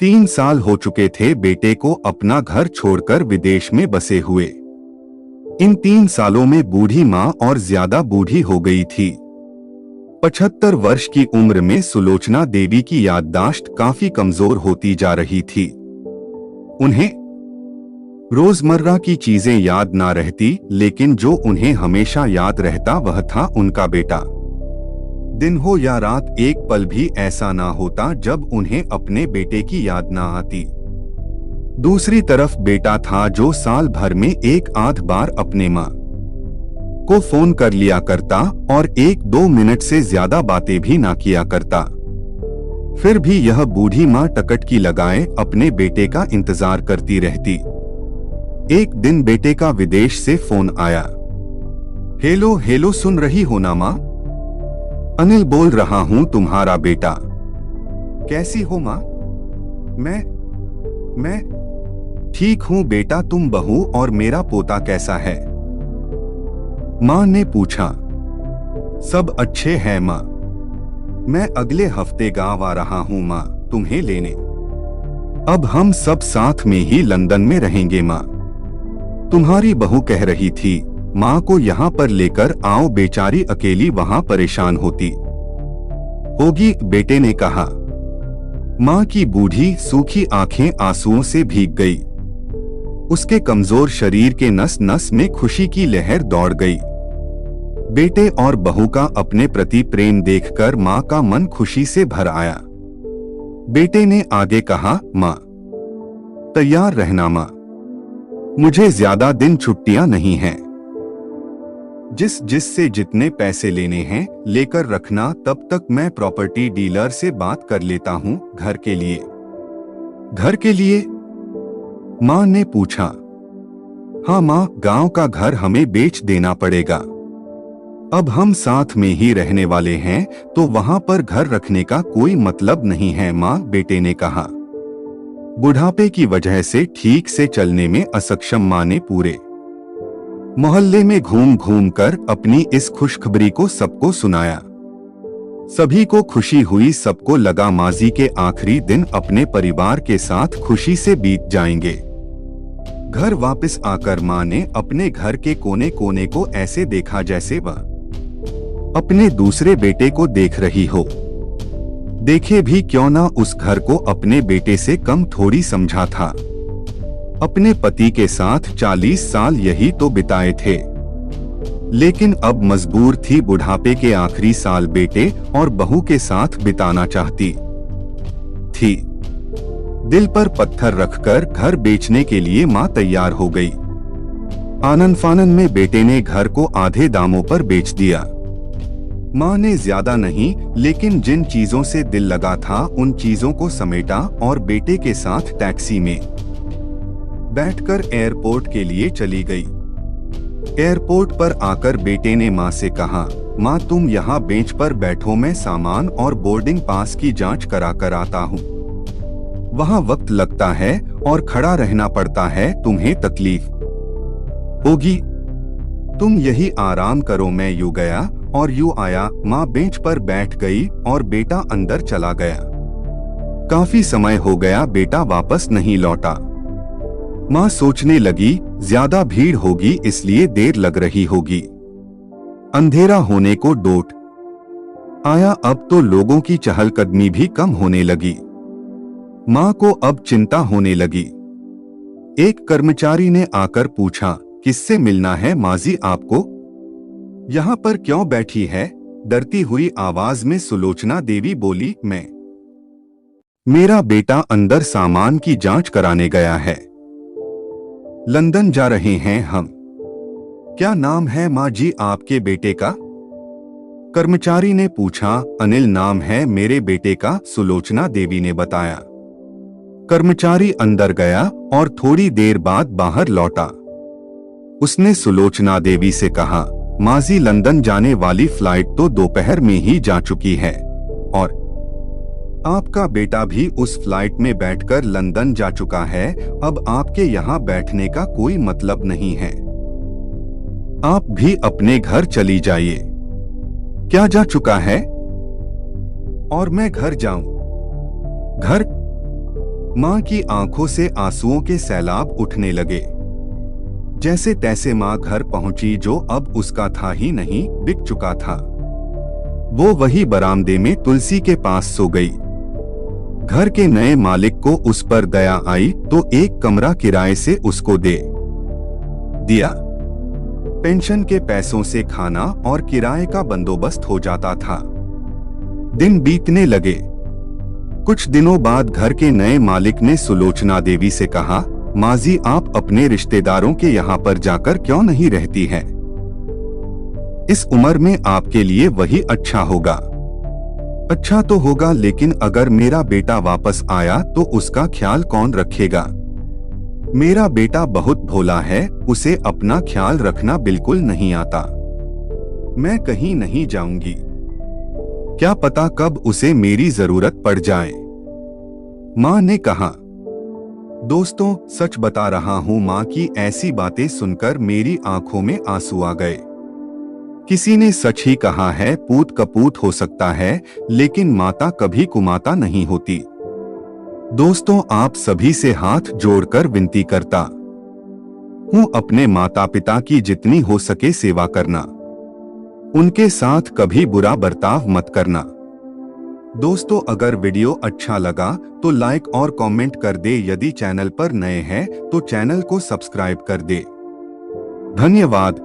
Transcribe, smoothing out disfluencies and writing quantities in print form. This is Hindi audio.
3 साल हो चुके थे बेटे को अपना घर छोड़कर विदेश में बसे हुए। इन 3 सालों में बूढ़ी माँ और ज्यादा बूढ़ी हो गई थी। 75 वर्ष की उम्र में सुलोचना देवी की याददाश्त काफी कमजोर होती जा रही थी। उन्हें रोजमर्रा की चीजें याद ना रहती, लेकिन जो उन्हें हमेशा याद रहता वह था उनका बेटा। दिन हो या रात, एक पल भी ऐसा ना होता जब उन्हें अपने बेटे की याद ना आती। दूसरी तरफ बेटा था जो साल भर में एक आध बार अपने माँ को फोन कर लिया करता और 1-2 मिनट से ज्यादा बातें भी ना किया करता। फिर भी यह बूढ़ी माँ टकटकी लगाए अपने बेटे का इंतजार करती रहती। एक दिन बेटे का विदेश से फोन आया। हेलो हेलो, सुन रही हो ना माँ? अनिल बोल रहा हूँ, तुम्हारा बेटा। कैसी हो माँ? मैं ठीक हूँ बेटा, तुम बहू और मेरा पोता कैसा है? माँ ने पूछा। सब अच्छे हैं माँ। मैं अगले हफ्ते गांव आ रहा हूँ माँ, तुम्हें लेने। अब हम सब साथ में ही लंदन में रहेंगे माँ। तुम्हारी बहू कह रही थी माँ को यहाँ पर लेकर आओ, बेचारी अकेली वहाँ परेशान होती होगी, बेटे ने कहा। माँ की बूढ़ी सूखी आंखें आंसुओं से भीग गई। उसके कमजोर शरीर के नस नस में खुशी की लहर दौड़ गई। बेटे और बहू का अपने प्रति प्रेम देखकर माँ का मन खुशी से भर आया। बेटे ने आगे कहा, माँ तैयार रहना माँ, मुझे ज्यादा दिन छुट्टियां नहीं हैं। जिससे जितने पैसे लेने हैं लेकर रखना, तब तक मैं प्रॉपर्टी डीलर से बात कर लेता हूँ। घर के लिए? घर के लिए? माँ ने पूछा। हाँ माँ, गांव का घर हमें बेच देना पड़ेगा। अब हम साथ में ही रहने वाले हैं तो वहां पर घर रखने का कोई मतलब नहीं है माँ, बेटे ने कहा। बुढ़ापे की वजह से ठीक से चलने में असक्षम माँ ने पूरे मोहल्ले में घूम घूम कर अपनी इस खुशखबरी को सबको सुनाया। सभी को खुशी हुई, सबको लगा माजी के आखिरी दिन अपने परिवार के साथ खुशी से बीत जाएंगे। घर वापस आकर माँ ने अपने घर के कोने कोने को ऐसे देखा जैसे वह अपने दूसरे बेटे को देख रही हो। देखे भी क्यों ना, उस घर को अपने बेटे से कम थोड़ी समझा था। अपने पति के साथ 40 साल यही तो बिताए थे, लेकिन अब मजबूर थी बुढ़ापे के आखिरी साल बेटे और बहू के साथ बिताना चाहती थी। दिल पर पत्थर रखकर घर बेचने के लिए माँ तैयार हो गई। आनन फानन में बेटे ने घर को आधे दामों पर बेच दिया। माँ ने ज्यादा नहीं, लेकिन जिन चीजों से दिल लगा था उन चीजों को समेटा और बेटे के साथ टैक्सी में बैठकर एयरपोर्ट के लिए चली गई। एयरपोर्ट पर आकर बेटे ने माँ से कहा, माँ तुम यहाँ बेंच पर बैठो, मैं सामान और बोर्डिंग पास की जांच करा कर आता हूँ। वहाँ वक्त लगता है और खड़ा रहना पड़ता है, तुम्हें तकलीफ होगी। तुम यही आराम करो। मैं यूं गया और यूं आया। माँ बेंच पर बैठ गई और बेटा अंदर चला गया। काफी समय हो गया बेटा वापस नहीं लौटा। माँ सोचने लगी ज्यादा भीड़ होगी इसलिए देर लग रही होगी। अंधेरा होने को डोट आया। अब तो लोगों की चहलकदमी भी कम होने लगी। माँ को अब चिंता होने लगी। एक कर्मचारी ने आकर पूछा, किससे मिलना है माजी आपको? यहाँ पर क्यों बैठी है? डरती हुई आवाज में सुलोचना देवी बोली, मेरा बेटा अंदर सामान की जांच कराने गया है। लंदन जा रहे हैं हम। क्या नाम है माँ जी आपके बेटे का? कर्मचारी ने पूछा। अनिल नाम है मेरे बेटे का, सुलोचना देवी ने बताया। कर्मचारी अंदर गया और थोड़ी देर बाद बाहर लौटा। उसने सुलोचना देवी से कहा, माजी लंदन जाने वाली फ्लाइट तो दोपहर में ही जा चुकी है और आपका बेटा भी उस फ्लाइट में बैठकर लंदन जा चुका है। अब आपके यहाँ बैठने का कोई मतलब नहीं है। आप भी अपने घर चली जाइए। क्या जा चुका है? और मैं घर जाऊं? घर माँ की आंखों से आंसुओं के सैलाब उठने लगे। जैसे तैसे माँ घर पहुंची जो अब उसका था ही नहीं, बिक चुका था। वो वही बरामदे में तुलसी के पास सो गई। घर के नए मालिक को उस पर दया आई तो एक कमरा किराए से उसको दे दिया। पेंशन के पैसों से खाना और किराए का बंदोबस्त हो जाता था। दिन बीतने लगे। कुछ दिनों बाद घर के नए मालिक ने सुलोचना देवी से कहा, माँ जी, आप अपने रिश्तेदारों के यहाँ पर जाकर क्यों नहीं रहती हैं? इस उम्र में आपके लिए वही अच्छा होगा। अच्छा तो होगा, लेकिन अगर मेरा बेटा वापस आया तो उसका ख्याल कौन रखेगा? मेरा बेटा बहुत भोला है, उसे अपना ख्याल रखना बिल्कुल नहीं आता। मैं कहीं नहीं जाऊंगी, क्या पता कब उसे मेरी जरूरत पड़ जाए। माँ ने कहा। दोस्तों, सच बता रहा हूँ, माँ की ऐसी बातें सुनकर मेरी आंखों में आंसू आ गए। किसी ने सच ही कहा है, पूत कपूत हो सकता है, लेकिन माता कभी कुमाता नहीं होती। दोस्तों, आप सभी से हाथ जोड़कर विनती करता हूँ, अपने माता पिता की जितनी हो सके सेवा करना। उनके साथ कभी बुरा बर्ताव मत करना। दोस्तों, अगर वीडियो अच्छा लगा तो लाइक और कमेंट कर दे। यदि चैनल पर नए हैं तो चैनल को सब्सक्राइब कर दे। धन्यवाद।